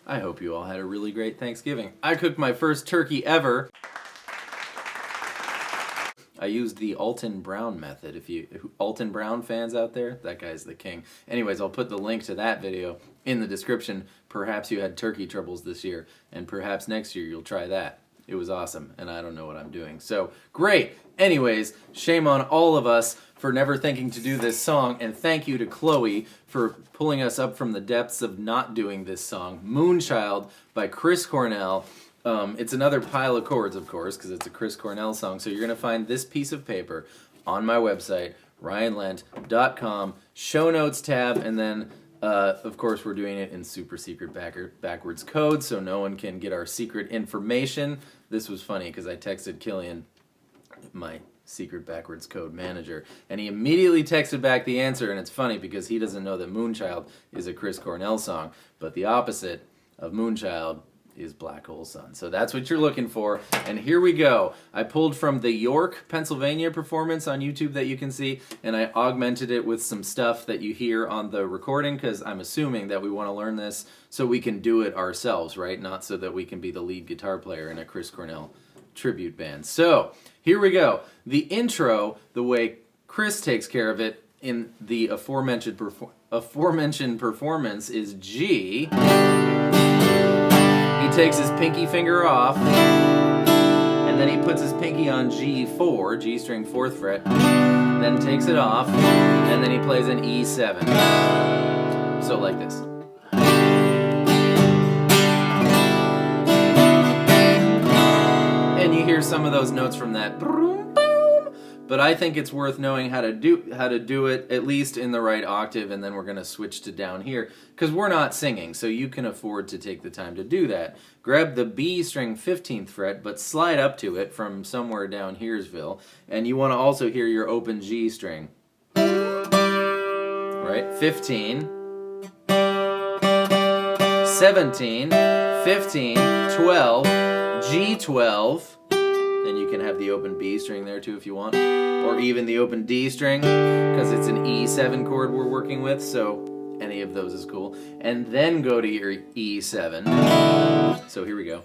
I hope you all had a really great Thanksgiving. I cooked my first turkey ever. I used the Alton Brown method. If you Alton Brown fans out there, that guy's the king. Anyways, I'll put the link to that video in the description. Perhaps you had turkey troubles this year, and perhaps next year you'll try that. It was awesome, and I don't know what I'm doing. So, great! Anyways, shame on all of us for never thinking to do this song, and thank you to Chloe for pulling us up from the depths of not doing this song. Moonchild by Chris Cornell. It's another pile of chords, of course, because it's a Chris Cornell song. So you're going to find this piece of paper on my website, RyanLStudios.com, show notes tab, and then, of course, we're doing it in super secret backwards code, so no one can get our secret information. This was funny because I texted Killian, my secret backwards code manager, and he immediately texted back the answer, and it's funny because he doesn't know that Moonchild is a Chris Cornell song, but the opposite of Moonchild is Black Hole Sun. So that's what you're looking for, and here we go. I pulled from the York, Pennsylvania performance on YouTube that you can see, and I augmented it with some stuff that you hear on the recording, because I'm assuming that we want to learn this so we can do it ourselves, right? Not so that we can be the lead guitar player in a Chris Cornell tribute band. So here we go. The intro, the way Chris takes care of it in the aforementioned performance, is G. He takes his pinky finger off, and then he puts his pinky on G4, G string 4th fret, then takes it off, and then he plays an E7. So like this. And you hear some of those notes from that, but I think it's worth knowing how to do it, at least in the right octave, and then we're going to switch to down here, because we're not singing, so you can afford to take the time to do that. Grab the B string 15th fret, but slide up to it from somewhere down here'sville, and you want to also hear your open G string. Right? 15, 17, 15, 12, G12, and you can have the open B string there too if you want, or even the open D string, because it's an E7 chord we're working with, so any of those is cool. And then go to your E7. So here we go.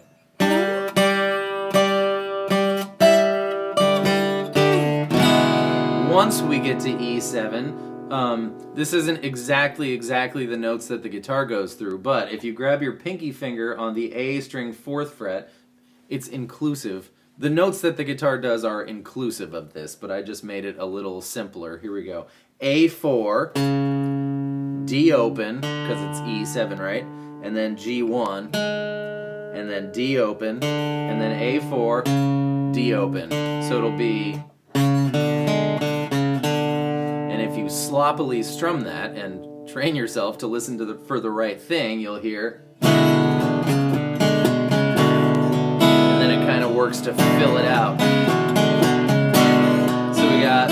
Once we get to E7, this isn't exactly the notes that the guitar goes through, but if you grab your pinky finger on the A string 4th fret, it's inclusive. The notes that the guitar does are inclusive of this, but I just made it a little simpler. Here we go. A4, D open, because it's E7, right? And then G1, and then D open, and then A4, D open. So it'll be... And if you sloppily strum that and train yourself to listen to for the right thing, you'll hear... works to fill it out. So we got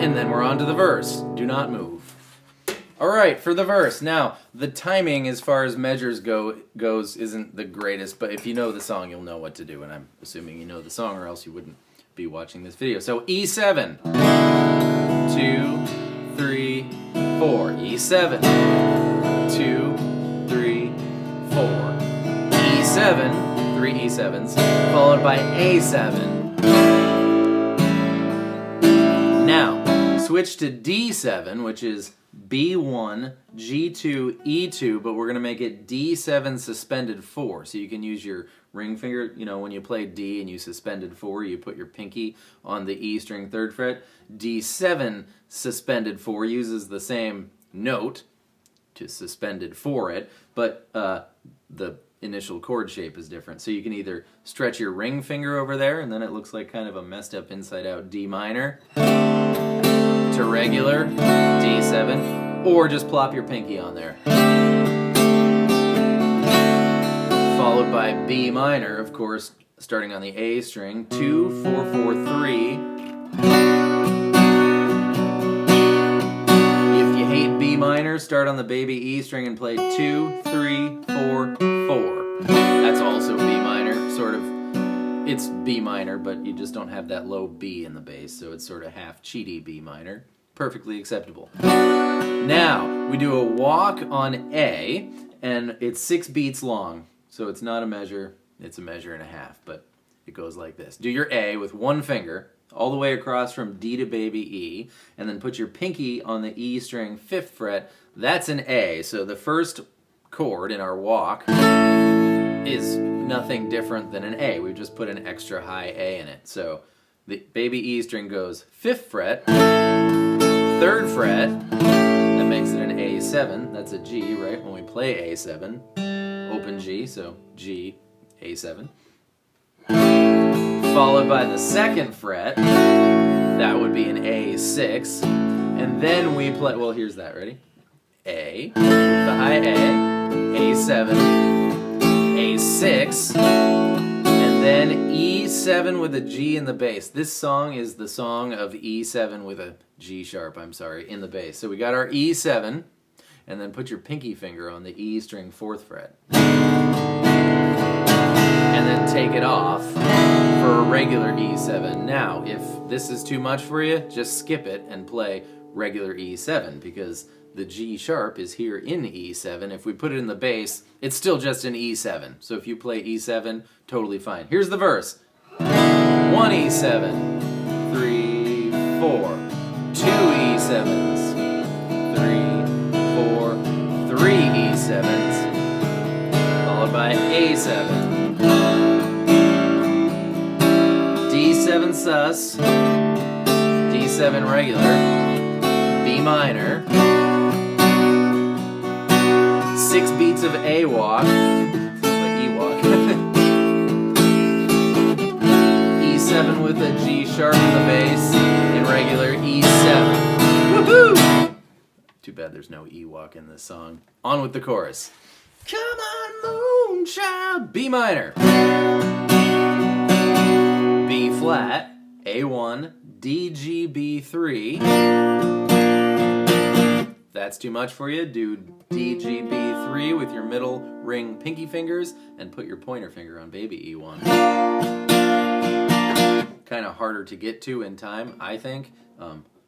and then we're on to the verse. Do not move. Alright, for the verse. Now, the timing as far as measures goes isn't the greatest, but if you know the song, you'll know what to do, and I'm assuming you know the song, or else you wouldn't be watching this video. So E7, 2, 3, 4. E7, 2, 3, 4. E7, 3 E7s, followed by A7. Now, switch to D7, which is B1, G2, E2, but we're going to make it D7 suspended 4. So you can use your ring finger, you know, when you play D and you suspended 4, you put your pinky on the E string 3rd fret. D7 suspended 4 uses the same note to suspended 4 it, but the initial chord shape is different. So you can either stretch your ring finger over there, and then it looks like kind of a messed up inside out D minor, to regular D7, or just plop your pinky on there. Followed by B minor, of course, starting on the A string, 2, 4, 4, 3. If you hate B minor, start on the baby E string and play 2, 3, 4, 4. That's also B minor, sort of It's B minor, but you just don't have that low B in the bass, so it's sort of half cheaty B minor. Perfectly acceptable. Now, we do a walk on A, and it's 6 beats long, so it's not a measure, it's a measure and a half, but it goes like this. Do your A with one finger, all the way across from D to baby E, and then put your pinky on the E string 5th fret. That's an A, so the first chord in our walk is nothing different than an A. We've just put an extra high A in it. So the baby E string goes 5th fret, 3rd fret, that makes it an A7, that's a G, right? When we play A7, open G, so G, A7. Followed by the 2nd fret, that would be an A6, and then we play, well here's that, ready? A, the high A, A7, A6, and then E7 with a G in the bass. This song is the song of E7 with a G sharp, I'm sorry, in the bass. So we got our E7, and then put your pinky finger on the E string 4th fret. And then take it off for a regular E7. Now, if this is too much for you, just skip it and play regular E7, because the G sharp is here in E7. If we put it in the bass, it's still just an E7. So if you play E7, totally fine. Here's the verse. 1 E7, 3, 4, 2 E7s, 3, 4, 3 E7s, followed by A7. D7 sus, D7 regular, B minor, 6 beats of A walk, like E walk, E7 with a G sharp in the bass, and regular E7. Woohoo! Too bad there's no E walk in this song. On with the chorus. Come on, Moonchild, B minor. B flat, A1, D, G, B3. If that's too much for you, do D, G, B3 with your middle ring pinky fingers and put your pointer finger on baby E1. Kind of harder to get to in time, I think,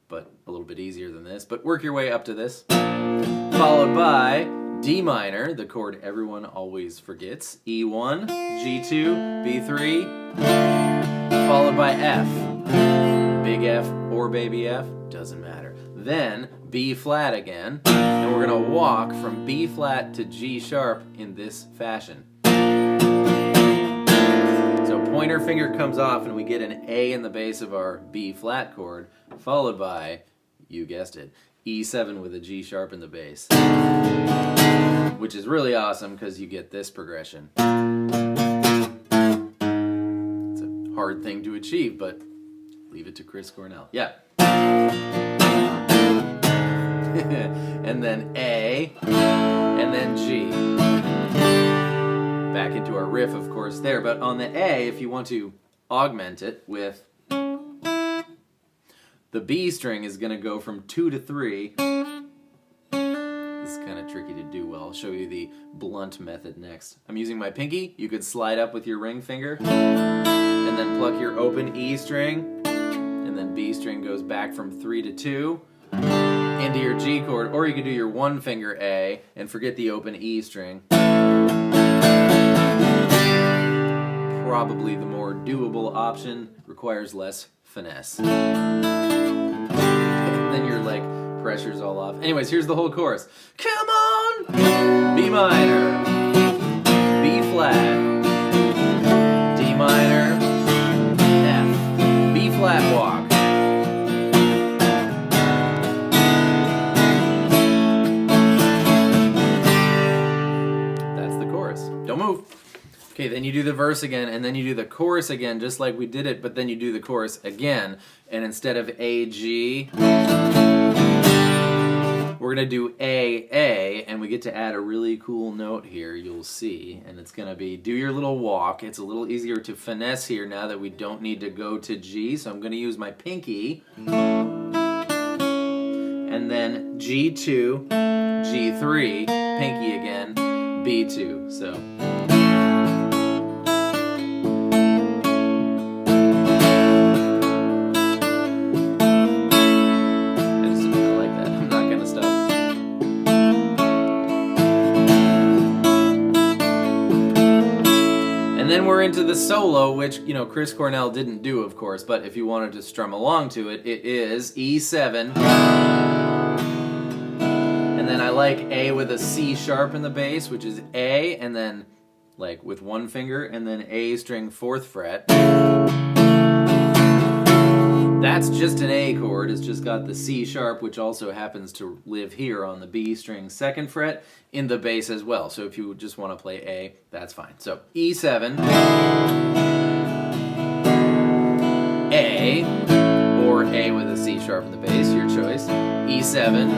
but a little bit easier than this. But work your way up to this. Followed by D minor, the chord everyone always forgets, E1, G2, B3, followed by F. Big F or baby F, doesn't matter. Then B flat again, and we're going to walk from B flat to G sharp in this fashion. So pointer finger comes off and we get an A in the bass of our B flat chord, followed by, you guessed it, E7 with a G sharp in the bass. Which is really awesome because you get this progression. It's a hard thing to achieve, but leave it to Chris Cornell. Yeah. And then A, and then G. Back into our riff, of course, there. But on the A, if you want to augment it with the B string, is going to go from 2 to 3. This is kind of tricky to do well. I'll show you the blunt method next. I'm using my pinky. You could slide up with your ring finger, and then pluck your open E string, and then B string goes back from 3 to 2 into your G chord, or you could do your one finger A and forget the open E string. Probably the more doable option, requires less finesse. And then your like pressure's all off. Anyways, here's the whole chorus. Come on! B minor, B flat, D minor, F, B flat walk. That's the chorus. Don't move. Okay, then you do the verse again, and then you do the chorus again, just like we did it, but then you do the chorus again, and instead of A, G, we're going to do A, and we get to add a really cool note here, you'll see, and it's going to be, do your little walk. It's a little easier to finesse here now that we don't need to go to G, so I'm going to use my pinky, and then G2, G3, pinky again, B2, so... And then we're into the solo, which, you know, Chris Cornell didn't do, of course, but if you wanted to strum along to it, it is E7. And then I like A with a C sharp in the bass, which is A, and then like with one finger, and then A string 4th fret. That's just an A chord. It's just got the C sharp, which also happens to live here on the B string 2nd fret in the bass as well. So if you just want to play A, that's fine. So E7, A, or A with a C sharp in the bass, your choice. E7,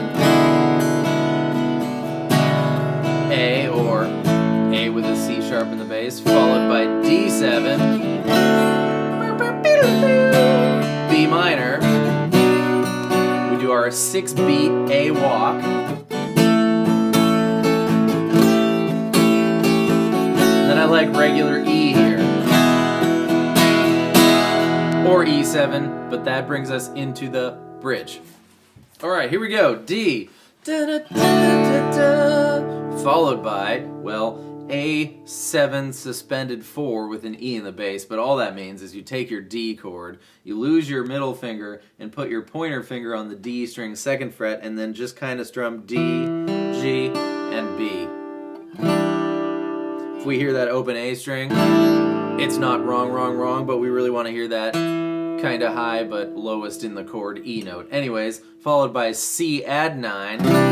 A, or A with a C sharp in the bass, followed by D7, B minor. We do our 6-beat A walk. And then I like regular E here. Or E7, but that brings us into the bridge. Alright, here we go. D. Da, da, da, da, da. Followed by, well, A7 suspended 4 with an E in the bass, but all that means is you take your D chord, you lose your middle finger, and put your pointer finger on the D string 2nd fret, and then just kind of strum D, G, and B. If we hear that open A string, it's not wrong, wrong, wrong, but we really want to hear that kind of high but lowest in the chord E note. Anyways, followed by C add 9.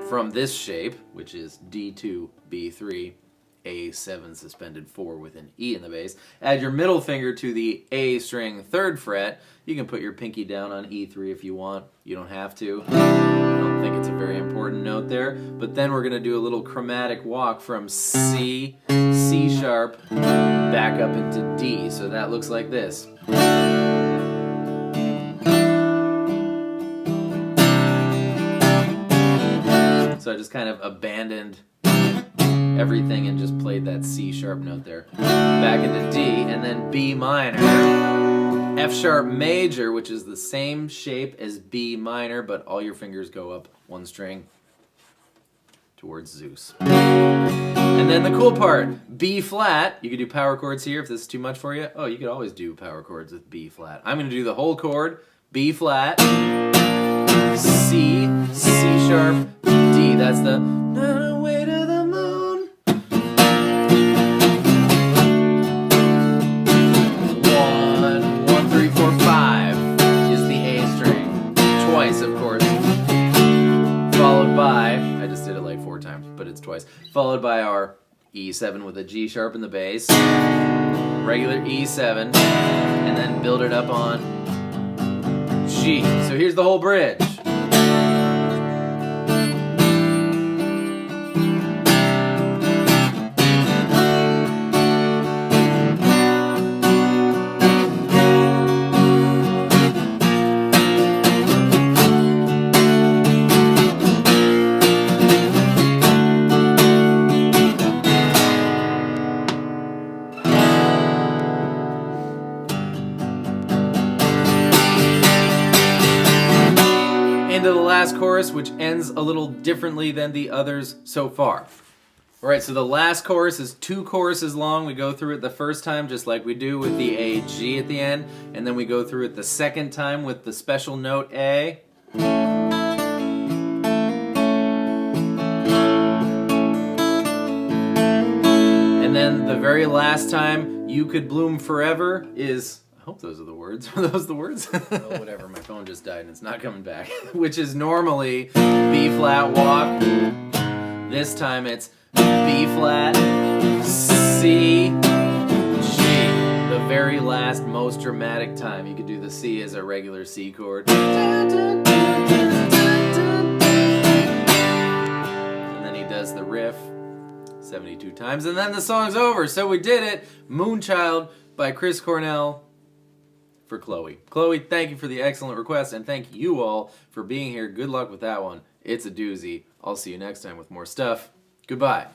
From this shape, which is D2, B3, A7 suspended 4 with an E in the bass. Add your middle finger to the A string 3rd fret. You can put your pinky down on E3 if you want. You don't have to. I don't think it's a very important note there. But then we're going to do a little chromatic walk from C, C sharp, back up into D. So that looks like this. So I just kind of abandoned everything and just played that C sharp note there. Back into D, and then B minor, F sharp major, which is the same shape as B minor, but all your fingers go up one string towards Zeus. And then the cool part, B flat. You could do power chords here if this is too much for you. Oh, you could always do power chords with B flat. I'm going to do the whole chord, B flat, C, C sharp, D. That's the way to the moon. 1, 3, 4, 5 is the A string. Twice, of course. Followed by, I just did it like 4 times, but it's twice. Followed by our E7 with a G sharp in the bass. Regular E7. And then build it up on G. So here's the whole bridge. Into the last chorus, which ends a little differently than the others so far. Alright, so the last chorus is 2 choruses long. We go through it the first time just like we do with the A, G at the end, and then we go through it the second time with the special note A. And then the very last time, You Could Bloom Forever is... I hope those are the words. Are those the words? Oh, whatever. My phone just died and it's not coming back. Which is normally B flat walk. This time it's B flat, C, G. The very last, most dramatic time. You could do the C as a regular C chord. And then he does the riff 72 times. And then the song's over. So we did it. Moonchild by Chris Cornell. For Chloe. Chloe, thank you for the excellent request, and thank you all for being here. Good luck with that one. It's a doozy. I'll see you next time with more stuff. Goodbye.